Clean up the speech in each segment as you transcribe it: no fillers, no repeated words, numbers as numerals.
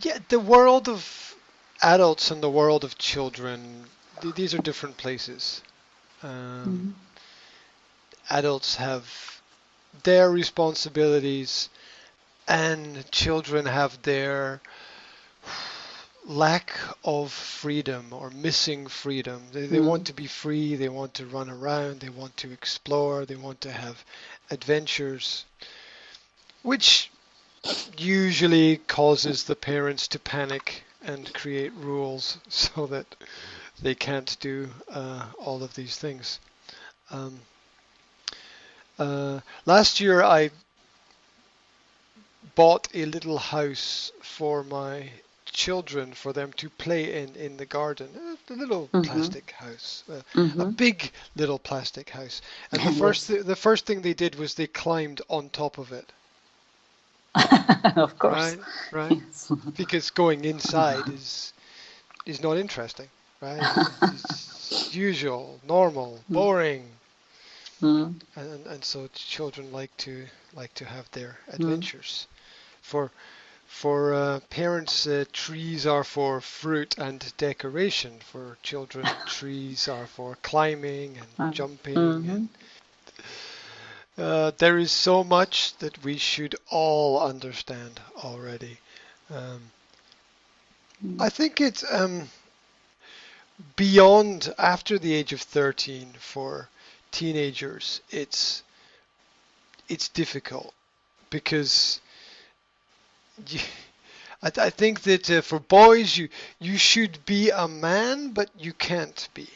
Yeah, the world of adults and the world of children, these are different places. Um, Mm, Adults have their responsibilities, and children have their lack of freedom or missing freedom. They want mm, to be free, they want to run around, they want to explore, they want to have adventures, which usually causes the parents to panic and create rules so that they can't do all of these things. Um, Last year, I bought a little house for my children for them to play in the garden. A little mhm, plastic house, a mhm. big little plastic house. And the Yes. the first thing they did was they climbed on top of it. Of course. Right, right. Yes. Because going inside is not interesting, right? It's usual, normal, Mm, boring, mm, and so children like to have their mm, adventures. For parents, trees are for fruit and decoration. For children, trees are for climbing and jumping. And mhm, there is so much that we should all understand already. Um, mm, I think it's beyond after the age of 13 for teenagers. It's difficult because you, I think that for boys you should be a man, but you can't be.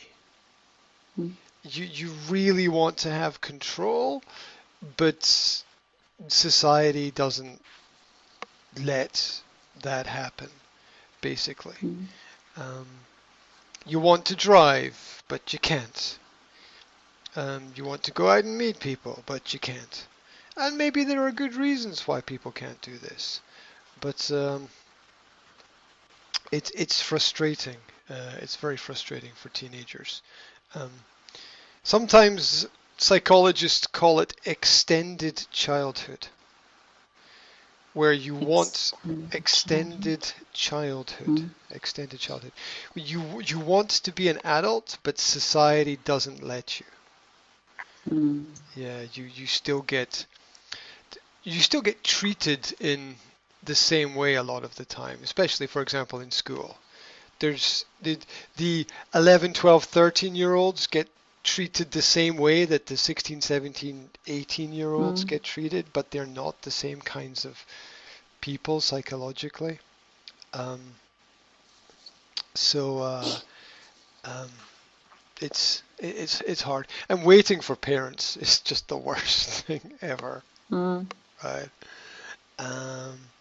mm, You really want to have control, but society doesn't let that happen. Basically, mm, um, you want to drive, but you can't. You want to go out and meet people, but you can't. And maybe there are good reasons why people can't do this, but it's frustrating. It's very frustrating for teenagers. Um, Sometimes psychologists call it extended childhood, where you want Extended childhood. Mm, extended childhood. You want to be an adult, but society doesn't let you. mm, Yeah, you still get treated in the same way a lot of the time, especially for example in school. There's the 11, 12, 13-year olds get treated the same way that the 16, 17, 18-year olds mm, get treated, but they're not the same kinds of people psychologically. Um, so um, it's hard. And waiting for parents is just the worst thing ever, mm. right? Um,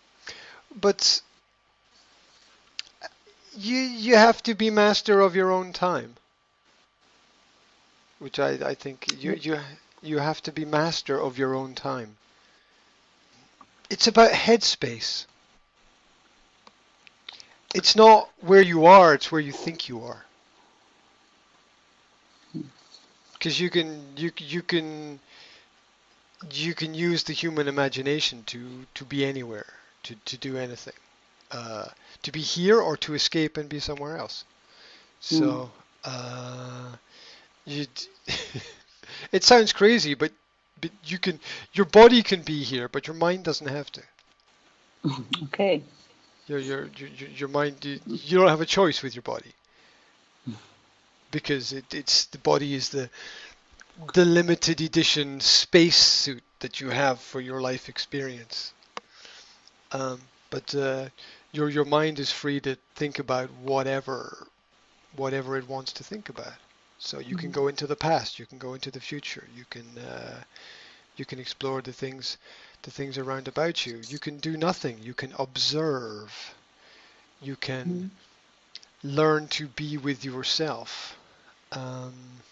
but you have to be master of your own time, which I think you have to be master of your own time. It's about headspace. It's not where you are, it's where you think you are. Because you can use the human imagination to be anywhere, to do anything, uh, to be here or to escape and be somewhere else. Mm. So you, it sounds crazy, but you can your body can be here, but your mind doesn't have to. Okay. Your mind you don't have a choice with your body because it's the body is the limited edition space suit that you have for your life experience. But your mind is free to think about whatever it wants to think about. So you can Mm, go into the past, you can go into the future, you can explore the things around about you. You can do nothing. You can observe. You can mm, learn to be with yourself, um,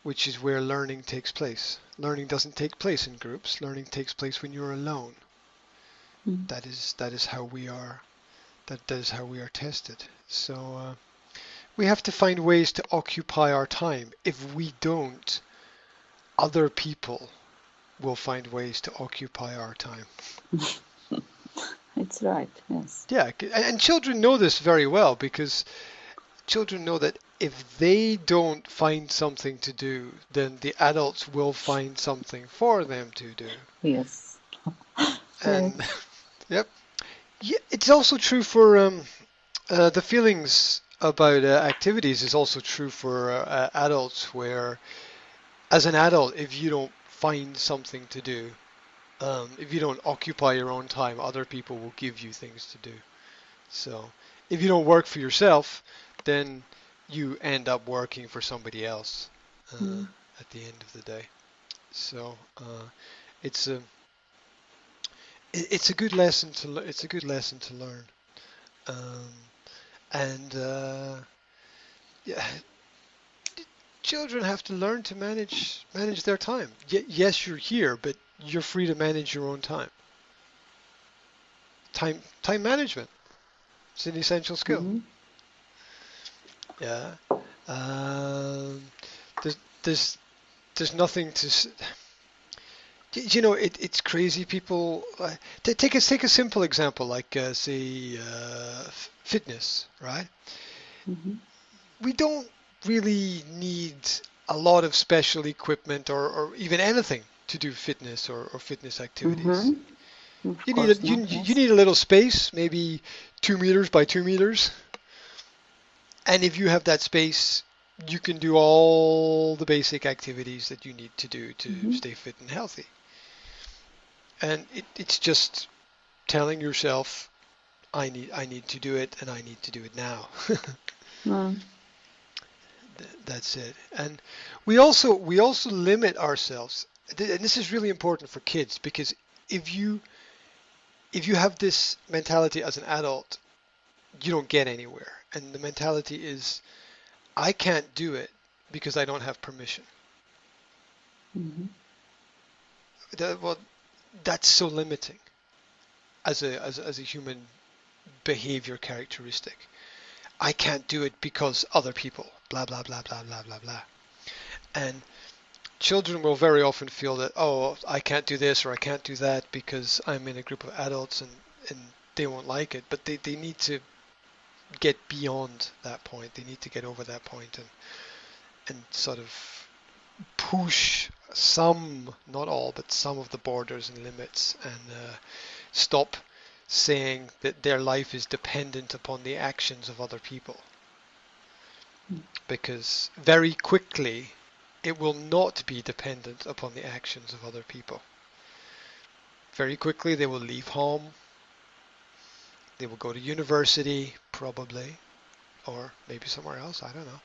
which is where learning takes place. Learning doesn't take place in groups. Learning takes place when you're alone. mm, That is how we are. That is how we are tested. So we have to find ways to occupy our time. If we don't, other people will find ways to occupy our time. That's right. Yes. Yeah, and children know this very well because children know that if they don't find something to do, then the adults will find something for them to do. Yes. And Correct. yep, yeah, it's also true for the feelings about activities is also true for adults where as an adult, if you don't find something to do, if you don't occupy your own time, other people will give you things to do. So if you don't work for yourself, then you end up working for somebody else Mm. at the end of the day. So it's a it's a good lesson to it's a good lesson to learn. Um, and yeah, children have to learn to manage their time. Yes, you're here, but you're free to manage your own time. Time management. It's an essential skill. Mm-hmm. Yeah. Um, there's there's there's nothing to. You know, it's crazy. People take a simple example like say fitness, right? Mm-hmm. We don't really need a lot of special equipment or even anything to do fitness or fitness activities. Mm-hmm. Of You need a, course you not. you Yes. need a little space, maybe 2 meters by 2 meters, and if you have that space, you can do all the basic activities that you need to do to Mm-hmm. stay fit and healthy. And it's just telling yourself, I need to do it, and I need to do it now. Mm. That's it. And we also limit ourselves. And this is really important for kids because if you if you have this mentality as an adult, you don't get anywhere. And the mentality is, I can't do it because I don't have permission. Mm-hmm. Well, that's so limiting as a human behavior characteristic. I can't do it because other people, blah blah blah blah blah blah blah. And children will very often feel that, oh, I can't do this or I can't do that because I'm in a group of adults and they won't like it. But they need to get beyond that point. They need to get over that point and sort of push some, not all, but some of the borders and limits and stop saying that their life is dependent upon the actions of other people. Because very quickly it will not be dependent upon the actions of other people. Very quickly they will leave home, they will go to university probably, or maybe somewhere else, I don't know.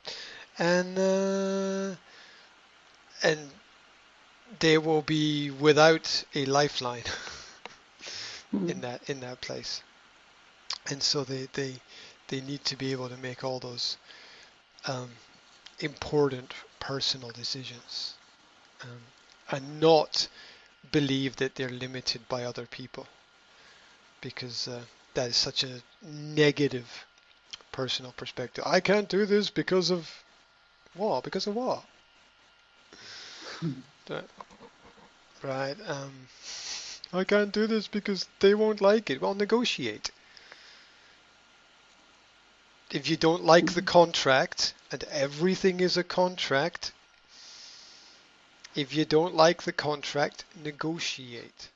And they will be without a lifeline Mm. in that place. And so they need to be able to make all those um, important personal decisions um, and not believe that they're limited by other people because that is such a negative personal perspective. I can't do this because of what? Because of what? Right? I can't do this because they won't like it. Well, negotiate. If you don't like the Mm. contract, and everything is a contract, if you don't like the contract, negotiate.